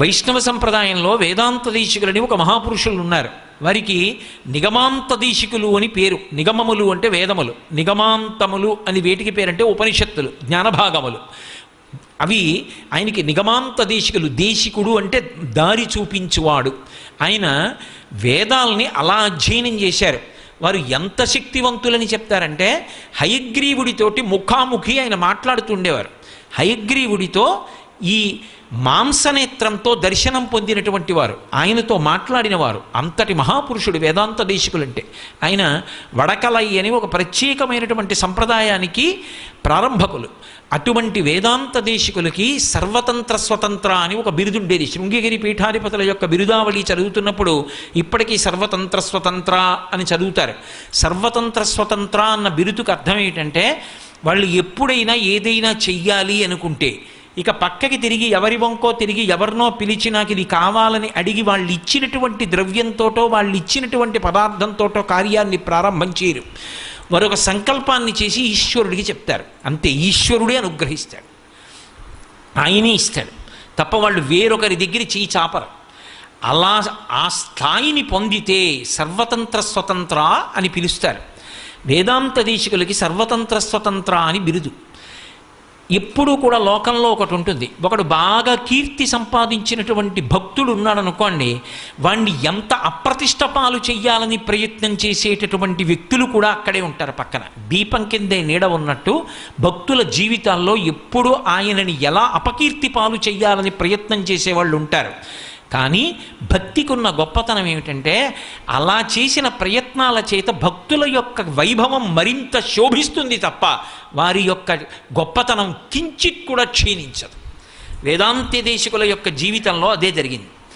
వైష్ణవ సంప్రదాయంలో వేదాంత దేశికులని ఒక మహాపురుషులు ఉన్నారు. వారికి నిగమాంత దేశికులు అని పేరు. నిగమములు అంటే వేదములు, నిగమాంతములు అని వేటికి పేరంటే ఉపనిషత్తులు, జ్ఞానభాగములు. అవి ఆయనకి నిగమాంత దేశికులు. దేశికుడు అంటే దారి చూపించువాడు. ఆయన వేదాల్ని అలా అధ్యయనం చేశారు. వారు ఎంత శక్తివంతులని చెప్తారంటే హయగ్రీవుడితోటి ముఖాముఖి ఆయన మాట్లాడుతుండేవారు. హయగ్రీవుడితో ఈ మాంసనేత్రంతో దర్శనం పొందినటువంటి వారు, ఆయనతో మాట్లాడిన వారు. అంతటి మహాపురుషుడు వేదాంత దేశికులంటే. ఆయన వడకలై అని ఒక ప్రత్యేకమైనటువంటి సంప్రదాయానికి ప్రారంభకులు. అటువంటి వేదాంత దేశికులకి సర్వతంత్ర స్వతంత్ర అని ఒక బిరుదుండేది. శృంగగిరి పీఠాధిపతుల యొక్క బిరుదావళి చదువుతున్నప్పుడు ఇప్పటికీ సర్వతంత్ర స్వతంత్ర అని చదువుతారు. సర్వతంత్ర స్వతంత్ర అన్న బిరుదుకు అర్థం ఏంటంటే వాళ్ళు ఎప్పుడైనా ఏదైనా చెయ్యాలి అనుకుంటే ఇక పక్కకి తిరిగి ఎవరి వంకో తిరిగి ఎవరినో పిలిచి నాకు ఇది కావాలని అడిగి వాళ్ళు ఇచ్చినటువంటి ద్రవ్యంతోటో వాళ్ళు ఇచ్చినటువంటి పదార్థంతోటో కార్యాన్ని ప్రారంభం చేయరు. మరొక సంకల్పాన్ని చేసి ఈశ్వరుడికి చెప్తారు. అంతే, ఈశ్వరుడే అనుగ్రహిస్తాడు, ఆయనే ఇస్తాడు తప్ప వాళ్ళు వేరొకరి దగ్గర చేయి చాపరు. అలా ఆ స్థాయిని పొందితే సర్వతంత్ర స్వతంత్ర అని పిలుస్తారు. వేదాంత దేశికులకి సర్వతంత్ర స్వతంత్ర అని బిరుదు. ఎప్పుడూ కూడా లోకంలో ఒకటి ఉంటుంది. ఒకడు బాగా కీర్తి సంపాదించినటువంటి భక్తుడు ఉన్నాడు అనుకోండి, వాణ్ణి ఎంత అప్రతిష్ట పాలు చెయ్యాలని ప్రయత్నం చేసేటటువంటి వ్యక్తులు కూడా అక్కడే ఉంటారు పక్కన. దీపం కిందే నీడ ఉన్నట్టు భక్తుల జీవితాల్లో ఎప్పుడూ ఆయనని ఎలా అపకీర్తి పాలు చెయ్యాలని ప్రయత్నం చేసేవాళ్ళు ఉంటారు. కానీ భక్తికి ఉన్న గొప్పతనం ఏమిటంటే అలా చేసిన ప్రయత్నాల చేత భక్తుల యొక్క వైభవం మరింత శోభిస్తుంది తప్ప వారి యొక్క గొప్పతనం కించిత్ కూడా క్షీణించదు. వేదాంత దేశికుల యొక్క జీవితంలో అదే జరిగింది.